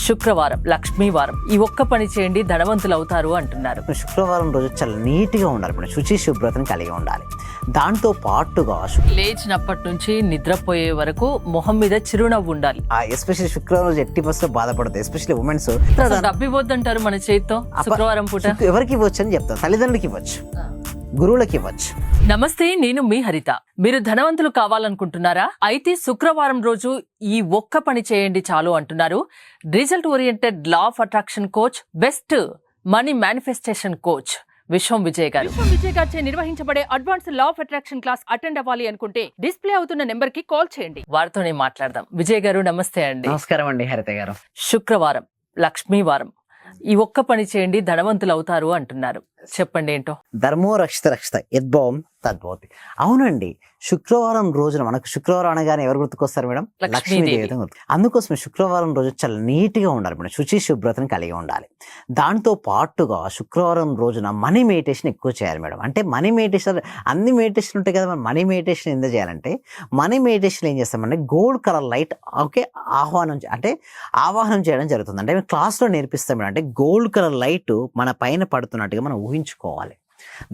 శుక్రవారం లక్ష్మీవారం ఈ ఒక్క పని చేయండి ధనవంతులు అవుతారు అంటున్నారు. శుక్రవారం రోజు చాలా నీట్గా ఉండాలి, ఇప్పుడు శుచి శుభ్రతను కలిగి ఉండాలి. దాంతో పాటుగా లేచినప్పటి నుంచి నిద్రపోయే వరకు మొహం మీద చిరునవ్వు ఉండాలి. ఎస్పెషల్లీ శుక్రవారం రోజు 80% బాధపడతాయి, ఎస్పెషల్లీ ఉమెన్స్. డబ్బు ఇవ్వద్దంటారు మన చేతితో శుక్రవారం పూట. ఎవరికి ఇవ్వచ్చు అని చెప్తారు, తల్లిదండ్రులకి ఇవ్వచ్చు, గురువులకి ఇవ్వచ్చు. నమస్తే, నేను మీ హరిత. మీరు ధనవంతులు కావాలనుకుంటున్నారా? అయితే శుక్రవారం రోజు ఈ ఒక్క పని చేయండి చాలు అంటున్నారు result oriented law of attraction coach, best money manifestation coach విశ్వం విజయ్ గారు. విశ్వం విజయ్ గారిచే నిర్వహించబడే advance law of attraction class attend అవ్వాలి అనుకుంటే డిస్ప్లే అవుతున్న నెంబర్ కి కాల్ చేయండి. వారితోనే మాట్లాడదాం. విజయ్ గారు నమస్తే అండి. నమస్కారం అండి హరిత గారు. శుక్రవారం లక్ష్మీవారం ఈ ఒక్క పని చేయండి ధనవంతులు అవుతారు అంటున్నారు. చెప్పండి ఏంటో. ధర్మో రక్షిత రక్షిత యద్భవం తద్భవతి. అవునండి, శుక్రవారం రోజున మనకు శుక్రవారం అనగానే ఎవరు గుర్తుకొస్తారు మేడం? లక్ష్మీదేవి గుర్తు. అందుకోసమే శుక్రవారం రోజు చాలా నీట్గా ఉండాలి మేడం, శుచి శుభ్రతను కలిగి ఉండాలి. దాంతో పాటుగా శుక్రవారం రోజున మనీ మెడిటేషన్ ఎక్కువ చేయాలి మేడం. అంటే మనీ మెడిటేషన్, అన్ని మెడిటేషన్ ఉంటాయి కదా, మనీ మెడిటేషన్ ఎందుకు చేయాలంటే, మనీ మెడిటేషన్ ఏం చేస్తామంటే గోల్డ్ కలర్ లైట్ ఆవాహనం చేయడం జరుగుతుంది. అంటే మేము క్లాస్లో నేర్పిస్తాం మేడం. అంటే గోల్డ్ కలర్ లైట్ మన పైన పడుతున్నట్టుగా మనం ఊహించుకోవాలి.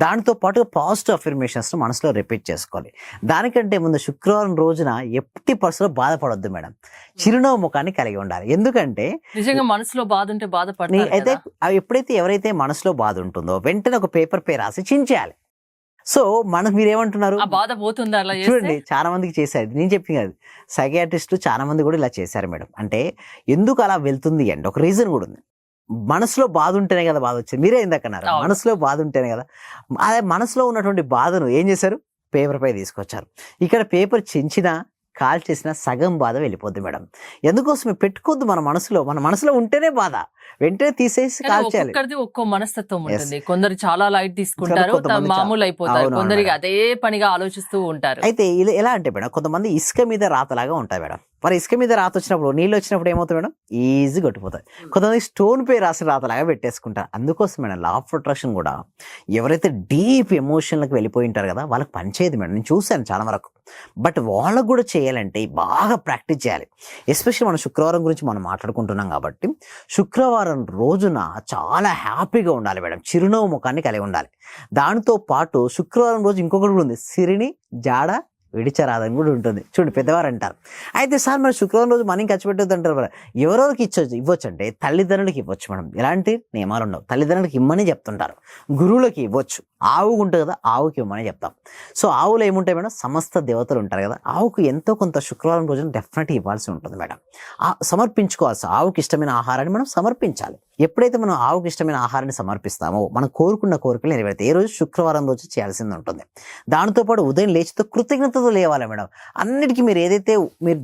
దాంతో పాటు పాజిటివ్ అఫర్మేషన్స్ మనసులో రిపీట్ చేసుకోవాలి. దానికంటే ముందు శుక్రవారం రోజున 80% బాధపడొద్దు మేడం, చిరునవ్వు ముఖాన్ని కలిగి ఉండాలి. ఎందుకంటే నిజంగా మనసులో బాధ ఉంటే బాధపడాలి. అయితే ఎవరైతే మనసులో బాధ ఉంటుందో వెంటనే ఒక పేపర్ పై రాసి చించేయాలి. సో మీరేమంటున్నారు, బాధ పోతుందా? చూడండి, చాలా మందికి చేశారు, నేను చెప్పింది కాదు, సైకియాట్రిస్టులు చాలా మంది కూడా ఇలా చేశారు మేడం. అంటే ఎందుకు అలా వెళ్తుంది అంటే ఒక రీజన్ కూడా ఉంది. మనసులో బాధ ఉంటేనే కదా బాధ వచ్చింది. మీరే ఇందాకన్నారు, మనసులో బాధ ఉంటేనే కదా. అదే మనసులో ఉన్నటువంటి బాధను ఏం చేశారు, పేపర్ పై తీసుకొచ్చారు. ఇక్కడ పేపర్ చించినా కాల్ చేసిన సగం బాధ వెళ్ళిపోద్ది మేడం. ఎందుకోసమే పెట్టుకోవద్దు మన మనసులో ఉంటేనే బాధ, వెంటనే తీసేసి కాల్ చేయాలి. ఒక్కో మనస్తత్వం ఉంటుంది. కొందరు చాలా లైట్ తీసుకుంటారు, మామూలు అయిపోతారు. కొందరికి అదే పనిగా ఆలోచిస్తూ ఉంటారు. అయితే ఎలా అంటే మేడం, కొంతమంది ఇసుక మీద రాతలాగా ఉంటాయి మేడం. మరి ఇసుక మీద రాత వచ్చినప్పుడు, నీళ్ళు వచ్చినప్పుడు ఏమవుతుంది మేడం, ఈజీ కొట్టిపోతాయి. కొంతమంది స్టోన్ పై రాసిన రాతలాగా పెట్టేసుకుంటారు. అందుకోసం మేడం లా ఆఫ్ అట్రాక్షన్ కూడా ఎవరైతే డీప్ ఎమోషన్లకు వెళ్ళిపోయి ఉంటారు కదా, వాళ్ళకి పనిచేయదు మేడం. నేను చూశాను చాలా వరకు. బట్ వాళ్ళకు కూడా చేయాలంటే బాగా ప్రాక్టీస్ చేయాలి. ఎస్పెషల్లీ మన శుక్రవారం గురించి మనం మాట్లాడుకుంటున్నాం కాబట్టి, శుక్రవారం రోజున చాలా హ్యాపీగా ఉండాలి మేడం, చిరునవ్వు ముఖాన్ని కలిగి ఉండాలి. దాంతో పాటు శుక్రవారం రోజు ఇంకొకటి కూడా ఉంది, సిరిని జాడ విడిచరాదని కూడా ఉంటుంది. చూడండి, పెద్దవారు అంటారు. అయితే సార్ మరి శుక్రవారం రోజు మనీ ఖర్చు పెట్టొద్దు అంటారు మరి, ఎవరెవరికి ఇవ్వచ్చు అంటే తల్లిదండ్రులకి ఇవ్వచ్చు మేడం. ఎలాంటి నియమాలు ఉండవు, తల్లిదండ్రులకి ఇమ్మని చెప్తుంటారు. గురువులకి ఇవ్వచ్చు, ఆవుకు ఉంటుంది కదా, ఆవుకి ఇవ్వమని చెప్తాం. సో ఆవులో ఏముంటాయి మేడం, సమస్త దేవతలు ఉంటారు కదా, ఆవుకు ఎంతో కొంత శుక్రవారం రోజున డెఫినెట్గా ఇవ్వాల్సి ఉంటుంది మేడం. సమర్పించుకోవాల్సి, ఆవుకి ఇష్టమైన ఆహారాన్ని మనం సమర్పించాలి. ఎప్పుడైతే మనం ఆవుకి ఇష్టమైన ఆహారాన్ని సమర్పిస్తామో మనం కోరుకున్న కోరికలు నెరవేరుతాయి. ఏ రోజు శుక్రవారం రోజు చేయాల్సింది ఉంటుంది. దాంతోపాటు ఉదయం లేచితో కృతజ్ఞతతో లేవాలి మేడం. అన్నిటికీ మీరు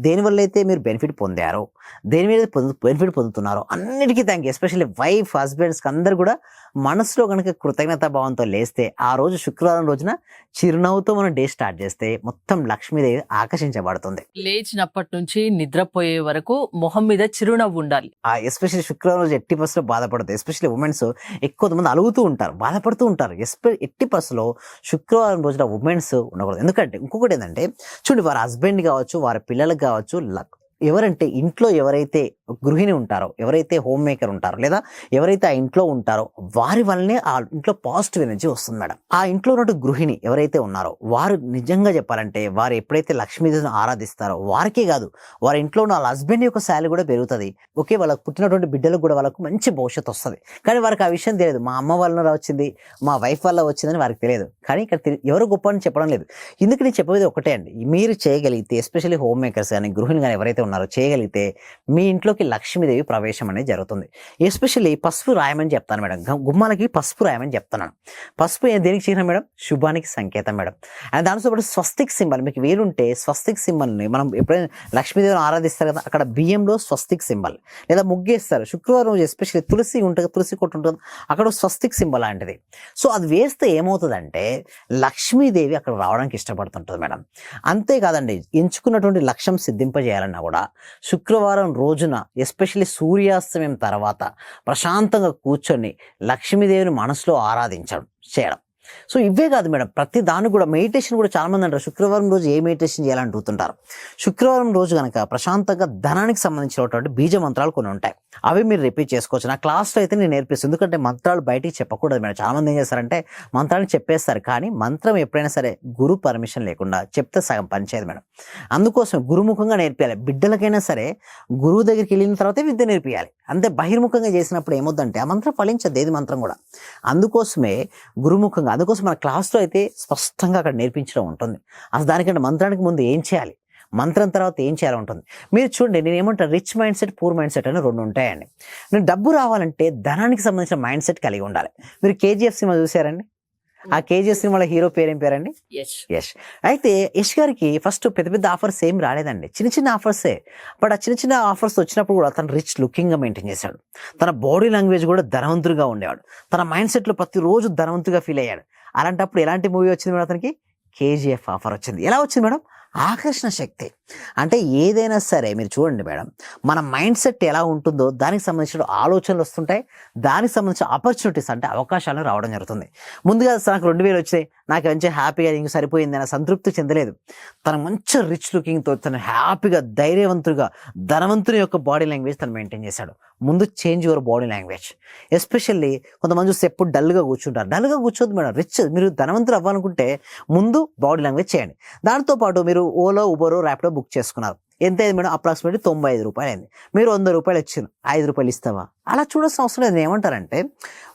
దేనివల్ల అయితే మీరు బెనిఫిట్ పొందారో, దేని మీద బెనిఫిట్ పొందుతున్నారో అన్నిటికీ థ్యాంక్ యూ. ఎస్పెషల్లీ వైఫ్, హస్బెండ్స్కి అందరు కూడా మనసులో కనుక కృతజ్ఞతా భావంతో లేస్తే, ఆ రోజు శుక్రవారం రోజున చిరునవ్వుతో మనం డే స్టార్ట్ చేస్తే మొత్తం లక్ష్మీదేవి ఆకర్షించబడుతుంది. లేచినప్పటి నుంచి నిద్రపోయే వరకు మొహం మీద చిరునవ్వు ఉండాలి. ఎస్పెషల్లీ శుక్రవారం రోజు 80% బాధపడుతుంది. ఎస్పెషల్లీ ఉమెన్స్ ఎక్కువ మంది అలుగుతూ ఉంటారు, బాధపడుతూ ఉంటారు. 80% శుక్రవారం రోజున ఉమెన్స్ ఉండకూడదు. ఎందుకంటే ఇంకొకటి ఏంటంటే, చూడండి, వారి హస్బెండ్ కావచ్చు, వారి పిల్లలకు కావచ్చు, ఎవరంటే ఇంట్లో ఎవరైతే గృహిణి ఉంటారో, ఎవరైతే హోమ్ మేకర్ ఉంటారో, లేదా ఎవరైతే ఆ ఇంట్లో ఉంటారో వారి వల్లనే ఆ ఇంట్లో పాజిటివ్ ఎనర్జీ వస్తుంది మేడం. ఆ ఇంట్లో ఉన్న గృహిణి ఎవరైతే ఉన్నారో వారు నిజంగా చెప్పాలంటే, వారు ఎప్పుడైతే లక్ష్మీదేవిని ఆరాధిస్తారో వారికే కాదు, వారి ఇంట్లో ఉన్న వాళ్ళ హస్బెండ్ యొక్క శాలరీ కూడా పెరుగుతుంది. ఓకే, వాళ్ళకు పుట్టినటువంటి బిడ్డలకు కూడా వాళ్ళకు మంచి భవిష్యత్తు వస్తుంది. కానీ వారికి ఆ విషయం తెలియదు, మా అమ్మ వల్ల వచ్చింది, మా వైఫ్ వల్ల వచ్చిందని వారికి తెలియదు. కానీ ఇక్కడ ఎవరు గొప్ప అని చెప్పడం లేదు. ఇందుకు నేను చెప్పేది ఒకటే అండి, మీరు చేయగలిగితే, ఎస్పెషల్లీ హోమ్ మేకర్స్ కానీ గృహిణి కానీ ఎవరైతే ఉన్నారో చేయగలిగితే, మీ ఇంట్లోకి లక్ష్మీదేవి ప్రవేశం అనేది జరుగుతుంది. ఎస్పెషల్లీ పసుపు రాయమని చెప్తాను మేడం, గుమ్మాలకి పసుపు రాయమని చెప్తున్నాను. పసుపు దేనికి చిహ్నం మేడం? శుభానికి సంకేతం మేడం. అండ్ దానితో పాటు స్వస్తిక్ సింబల్, మీకు వీలుంటే స్వస్తిక్ సింబల్ని, మనం ఎప్పుడైనా లక్ష్మీదేవిని ఆరాధిస్తారు కదా, అక్కడ బియ్యంలో స్వస్తిక్ సింబల్ లేదా ముగ్గేస్తారు. శుక్రవారం రోజు ఎస్పెషల్లీ తులసి ఉంటుంది, తులసి కొట్టు ఉంటుంది, అక్కడ స్వస్తిక్ సింబల్ లాంటిది. సో అది వేస్తే ఏమవుతుందంటే లక్ష్మీదేవి అక్కడ రావడానికి ఇష్టపడుతుంటుంది మేడం. అంతేకాదండి, ఎంచుకున్నటువంటి లక్ష్యం సిద్ధింపజేయాలన్నా కూడా శుక్రవారం రోజున ఎస్పెషల్లీ సూర్యాస్తమయం తర్వాత ప్రశాంతంగా కూర్చొని లక్ష్మీదేవిని మనసులో ఆరాధించడం చేయడం. సో ఇవే కాదు మేడం, ప్రతి దానికి కూడా మెడిటేషన్ కూడా చాలా మంది అంటారు శుక్రవారం రోజు ఏ మెడిటేషన్ చేయాలని అడుగుతుంటారు. శుక్రవారం రోజు కనుక ప్రశాంతంగా ధనానికి సంబంధించినటువంటి బీజ మంత్రాలు కొన్ని ఉంటాయి, అవి మీరు రిపీట్ చేసుకోవచ్చు. నా క్లాస్లో అయితే నేను నేర్పిస్తాను, ఎందుకంటే మంత్రాలు బయటికి చెప్పకూడదు మేడం. చాలా మంది ఏం చేస్తారంటే మంత్రాన్ని చెప్పేస్తారు, కానీ మంత్రం ఎప్పుడైనా సరే గురు పర్మిషన్ లేకుండా చెప్తే సగం పనిచేయదు మేడం. అందుకోసం గురుముఖంగా నేర్పియాలి. బిడ్డలకైనా సరే గురువు దగ్గరికి వెళ్ళిన తర్వాతే విద్య నేర్పియాలి. అంతే బహిర్ముఖంగా చేసినప్పుడు ఏమొద్దంటే ఆ మంత్రం ఫలించదు, ఏది మంత్రం కూడా. అందుకోసమే గురుముఖంగా, అందుకోసం మన క్లాస్లో అయితే స్పష్టంగా అక్కడ నేర్పించడం ఉంటుంది. అసలు దానికంటే మంత్రానికి ముందు ఏం చేయాలి, మంత్రం తర్వాత ఏం చేయాలి ఉంటుంది. మీరు చూడండి, నేను ఏమంటాను, rich mind set, poor mind set అని రెండు ఉంటాయండి. నేను డబ్బు రావాలంటే ధనానికి సంబంధించిన మైండ్ సెట్ కలిగి ఉండాలి. మీరు కేజీఎఫ్ సినిమా చూసారండి? ఆ కేజీఎఫ్ సినిమాలో హీరో పేరు ఏం పేరండి? యష్. అయితే యష్ గారికి ఫస్ట్ పెద్ద పెద్ద ఆఫర్స్ ఏం రాలేదండి, చిన్న చిన్న ఆఫర్సే. బట్ ఆ చిన్న చిన్న ఆఫర్స్ వచ్చినప్పుడు కూడా తను రిచ్ లుకింగ్గా మెయింటైన్ చేశాడు. తన బాడీ లాంగ్వేజ్ కూడా ధనవంతుడిగా ఉండేవాడు. తన మైండ్ సెట్లో ప్రతిరోజు ధనవంతుడిగా ఫీల్ అయ్యాడు. అలాంటప్పుడు ఎలాంటి మూవీ వచ్చింది మేడం అతనికి? కేజీఎఫ్ ఆఫర్ వచ్చింది. ఎలా వచ్చింది మేడం? ఆకర్షణ శక్తి. అంటే ఏదైనా సరే మీరు చూడండి మేడం, మన మైండ్ సెట్ ఎలా ఉంటుందో దానికి సంబంధించిన ఆలోచనలు వస్తుంటాయి, దానికి సంబంధించిన ఆపర్చునిటీస్ అంటే అవకాశాలు రావడం జరుగుతుంది. ముందుగా నాకు 2000 వచ్చాయి, నాకు మంచి హ్యాపీగా ఇంక సరిపోయింది అన్న సంతృప్తి చెందలేదు. తన మంచి రిచ్ లుకింగ్తో తను హ్యాపీగా ధైర్యవంతుడిగా ధనవంతుని యొక్క బాడీ లాంగ్వేజ్ తను మెయింటైన్ చేశాడు. ముందు change your body language. Especially కొంతమంది చూస్తే ఎప్పుడు డల్గా కూర్చుంటారు. డల్గా కూర్చోద్దు మేడం. మీరు ధనవంతులు అవ్వాలనుకుంటే ముందు బాడీ లాంగ్వేజ్ చేయండి. దాంతోపాటు మీరు ఓలో, ఉబరో, ర్యాపిడో బుక్ చేసుకున్నారు. ఎంత అయింది మేడం? అప్రాక్సిమేట్లీ 95 రూపాయలు అయింది. మీరు 100 రూపాయలు ఇచ్చారు, 5 రూపాయలు ఇస్తావా? అలా చూడాల్సిన అవసరం లేదు. ఏమంటారంటే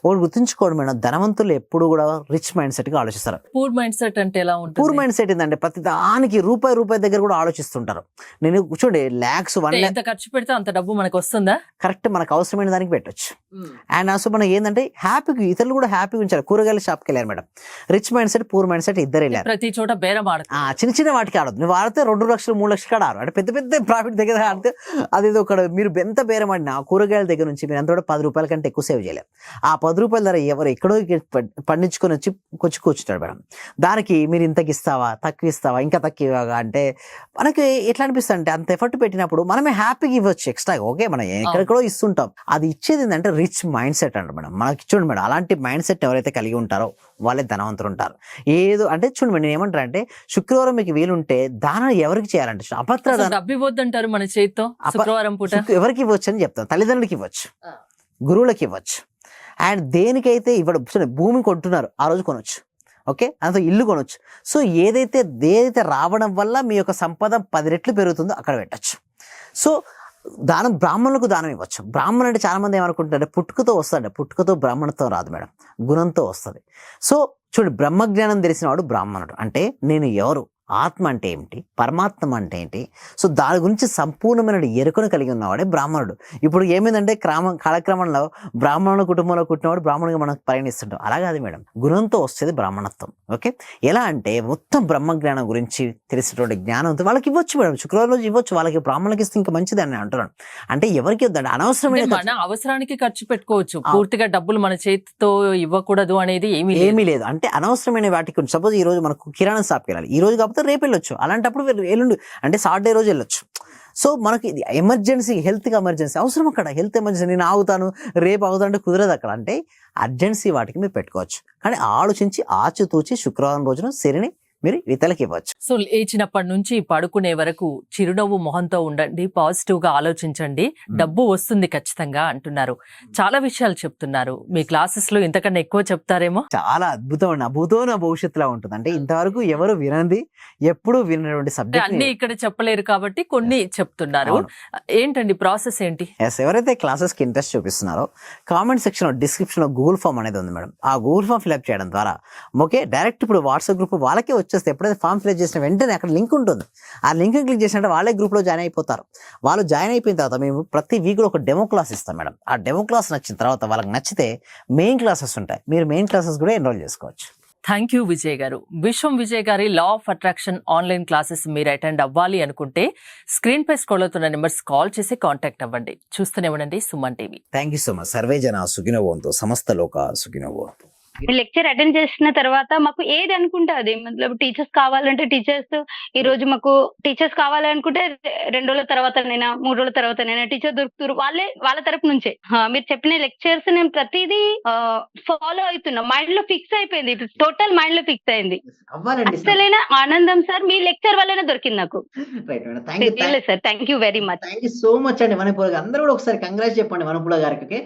ఒకటి గుర్తుంచుకోండి మేడం, ధనవంతులు ఎప్పుడు కూడా రిచ్ మైండ్ సెట్గా ఆలోచిస్తారు. పూర్ మైండ్ సెట్ అంటే ఎలా ఉంటుంది? పూర్ మైండ్ సెట్ ఏంటంటే ప్రతి దానికి రూపాయి దగ్గర కూడా ఆలోచిస్తుంటారు. నేను చూడండి ల్యాక్స్ 1 ఎంత ఖర్చు పెడితే అంత డబ్బు మనకు వస్తుందా? కరెక్ట్, మనకు అవసరమైన దానికి పెట్టొచ్చు. అండ్ ఆల్సో మనం ఏంటంటే హ్యాపీగా, ఇతరులు కూడా హ్యాపీగా ఉంచారు. కూరగాయల షాప్కి వెళ్ళారు madam, rich mind set, poor mind set ఇద్దరు వెళ్ళారు. ప్రతి చోట బేరం ఆడతారు. చిన్న చిన్న వాటికి ఆడదు. నువ్వు ఆడితే 2 లక్షలు 3 లక్షలు కాడ ఆడు. అంటే పెద్ద పెద్ద ప్రాఫిట్ దగ్గర ఆడితే అదేదో ఒక మీరు ఎంత బేరం ఆడినా కూరగాయల దగ్గర నుంచి మీరు ఎంత కూడా 10 రూపాయల కంటే ఎక్కువ సేవ్ చేయలేరు. ఆ 10 రూపాయల ధర ఎవరు ఎక్కడో పండించుకొని వచ్చి కూర్చుంటాడు మేడం. దానికి మీరు ఇంతకి ఇస్తావా, తక్కువ ఇస్తావా, ఇంకా తక్కువ అంటే మనకి ఎట్లా అనిపిస్తుంది అంటే అంత ఎఫర్ట్ పెట్టినప్పుడు మనమే హ్యాపీగా ఇవ్వచ్చు ఎక్స్ట్రా. ఓకే, మనం ఎక్కడెక్కడో ఇస్తుంటాం. అది ఇచ్చేది ఏంటంటే రిచ్ మైండ్ సెట్ అంట మేడం. మనకి చూడండి మేడం, అలాంటి మైండ్ సెట్ ఎవరైతే కలిగి ఉంటారో వాళ్ళే ధనవంతులు ఉంటారు. ఏదో అంటే చూడండి నేను ఏమంటారంటే శుక్రవారం మీకు వీలుంటే దానం ఎవరికి చేయాలంటే అపత్ర డబ్బు ఇవ్వద్దంటారు మన చేతితో శుక్రవారం పూట. ఎవరికి ఇవ్వచ్చు అని చెప్తాం. తల్లిదండ్రులకి ఇవ్వచ్చు, గురువులకి ఇవ్వచ్చు. అండ్ దేనికైతే ఇవ్వడం, భూమి కొంటున్నారు ఆ రోజు కొనొచ్చు. ఓకే, అంత ఇల్లు కొనొచ్చు. సో ఏదైతే రావడం వల్ల మీ యొక్క సంపద 10 రెట్లు పెరుగుతుందో అక్కడ పెట్టచ్చు. సో దానం, బ్రాహ్మణులకు దానం ఇవ్వచ్చు. బ్రాహ్మణుడు అంటే చాలా మంది ఏమనుకుంటారంటే పుట్టుకతో వస్తాడు. పుట్టుకతో బ్రాహ్మణత్వం రాదు మేడం, గుణంతో వస్తుంది. సో చూడు, బ్రహ్మజ్ఞానం తెలిసినవాడు బ్రాహ్మణుడు. అంటే నేను ఎవరు, ఆత్మ అంటే ఏమిటి, పరమాత్మ అంటే ఏంటి, సో దాని గురించి సంపూర్ణమైన ఎరుకను కలిగి ఉన్నవాడే బ్రాహ్మణుడు. ఇప్పుడు ఏమైందంటే కాలక్రమంలో బ్రాహ్మణుల కుటుంబంలో పుట్టినవాడు బ్రాహ్మణుడిగా మనకు పరిగణిస్తుంటాం. అలా కాదు మేడం, గుణంతో వస్తుంది బ్రాహ్మణత్వం. ఓకే, ఎలా అంటే మొత్తం బ్రహ్మజ్ఞానం గురించి తెలిసినటువంటి జ్ఞానంతో వాళ్ళకి ఇవ్వచ్చు మేడం. శుక్రవారం రోజు ఇవ్వచ్చు. వాళ్ళకి బ్రాహ్మణులకి ఇస్తే ఇంకా మంచిది అని అంటున్నాను. అంటే ఎవరికి వద్దండి, అనవసరమైన మన అవసరానికి ఖర్చు పెట్టుకోవచ్చు. పూర్తిగా డబ్బులు మన చేతితో ఇవ్వకూడదు అనేది ఏమీ లేదు. అంటే అనవసరమైన వాటికి, సపోజ్ ఈ రోజు మనకు కిరాణా షాప్కి వెళ్ళాలి, ఈ రోజు రేపు వెళ్ళొచ్చు. అలాంటప్పుడు ఎల్లుండి అంటే సాటర్డే రోజు వెళ్ళొచ్చు. సో మనకి ఎమర్జెన్సీ, హెల్త్కి ఎమర్జెన్సీ అవసరం. అక్కడ హెల్త్ ఎమర్జెన్సీ, నేను ఆగుతాను రేపు ఆగుతాను అంటే కుదరదు అక్కడ. అంటే అర్జెన్సీ వాటికి మీరు పెట్టుకోవచ్చు. కానీ ఆలోచించి ఆచితూచి శుక్రవారం రోజున శనిని మీరు ఇతరులకి ఇవ్వచ్చు. సో లేచినప్పటి నుంచి పడుకునే వరకు చిరునవ్వు మొహంతో ఉండండి, పాజిటివ్ గా ఆలోచించండి, డబ్బు వస్తుంది ఖచ్చితంగా అంటున్నారు. చాలా విషయాలు చెప్తున్నారు. మీ క్లాసెస్ లో ఇంతకన్నా ఎక్కువ చెప్తారేమో. చాలా అద్భుతమైన భవిష్యత్తులో ఉంటుంది. అంటే ఇంతవరకు ఎవరు వినంది, ఎప్పుడు వినటువంటి సబ్జెక్ట్ అన్ని ఇక్కడ చెప్పలేరు కాబట్టి కొన్ని చెప్తున్నారు. ఏంటండి ప్రాసెస్ ఏంటి? ఎవరైతే క్లాసెస్ కి ఇంట్రెస్ట్ చూపిస్తున్నారో కామెంట్ సెక్షన్ లో, డిస్క్రిప్షన్ లో గూగుల్ ఫామ్ అనేది ఉంది మేడం. ఆ గూగుల్ ఫామ్ ఫిల్అప్ చేయడం ద్వారా ఓకే, డైరెక్ట్ ఇప్పుడు వాట్సాప్ గ్రూప్ వాళ్ళకే వచ్చేస్తే ఎప్పుడైతే ఫామ్ ఫిల్ చేసిన వెంటనే అక్కడ లింక్ ఉంటుంది. ఆ లింక్ క్లిక్ చేసినట్టు వాళ్ళే గ్రూప్లో జాయిన్ అయిపోతారు. వాళ్ళు జాయిన్ అయిపోయిన తర్వాత మేము ప్రతి వీక్ ఒక డెమో క్లాస్ ఇస్తాం మేడం. ఆ డెమో క్లాస్ నచ్చిన తర్వాత వాళ్ళకి నచ్చితే మెయిన్ క్లాసెస్ ఉంటాయి. మీరు మెయిన్ క్లాసెస్ కూడా ఎన్రోల్ చేసుకోవచ్చు. థ్యాంక్ యూ విజయ్ గారు. విశ్వం విజయ్ గారి law of attraction online classes మీరు అటెండ్ అవ్వాలి అనుకుంటే స్క్రీన్ పై స్క్రోల్ అవుతున్న నెంబర్స్ కాల్ చేసి కాంటాక్ట్ అవ్వండి. చూస్తూనే ఉండండి Suman TV. Thank you so much. Survey జన సుఖినో భవంతు, సమస్త లోక సుఖినో భవంతు. లెక్చర్ అటెండ్ చేసిన తర్వాత మాకు ఏది అనుకుంటే అది మతలబ్ టీచర్స్ కావాలంటే టీచర్స్ ఈ రోజు మాకు టీచర్స్ కావాలనుకుంటే 2 రోజుల తర్వాతనైనా 3 రోజుల తర్వాతనైనా టీచర్ దొరుకుతారు వాళ్ళ తరపు నుంచే మీరు చెప్పిన లెక్చర్స్ నేను ప్రతిదీ ఫాలో అవుతున్నా మైండ్ లో ఫిక్స్ అయిపోయింది టోటల్ మైండ్ లో ఫిక్స్ అయింది అవ్వాలండి అసలైన ఆనందం సార్ మీ లెక్చర్ వల్లనే దొరికింది నాకు right madam thank you sir thank you very much so much అండి మనపూల అందరూ కూడా ఒకసారి కంగ్రాట్స్ చెప్పండి మనపూల గారికి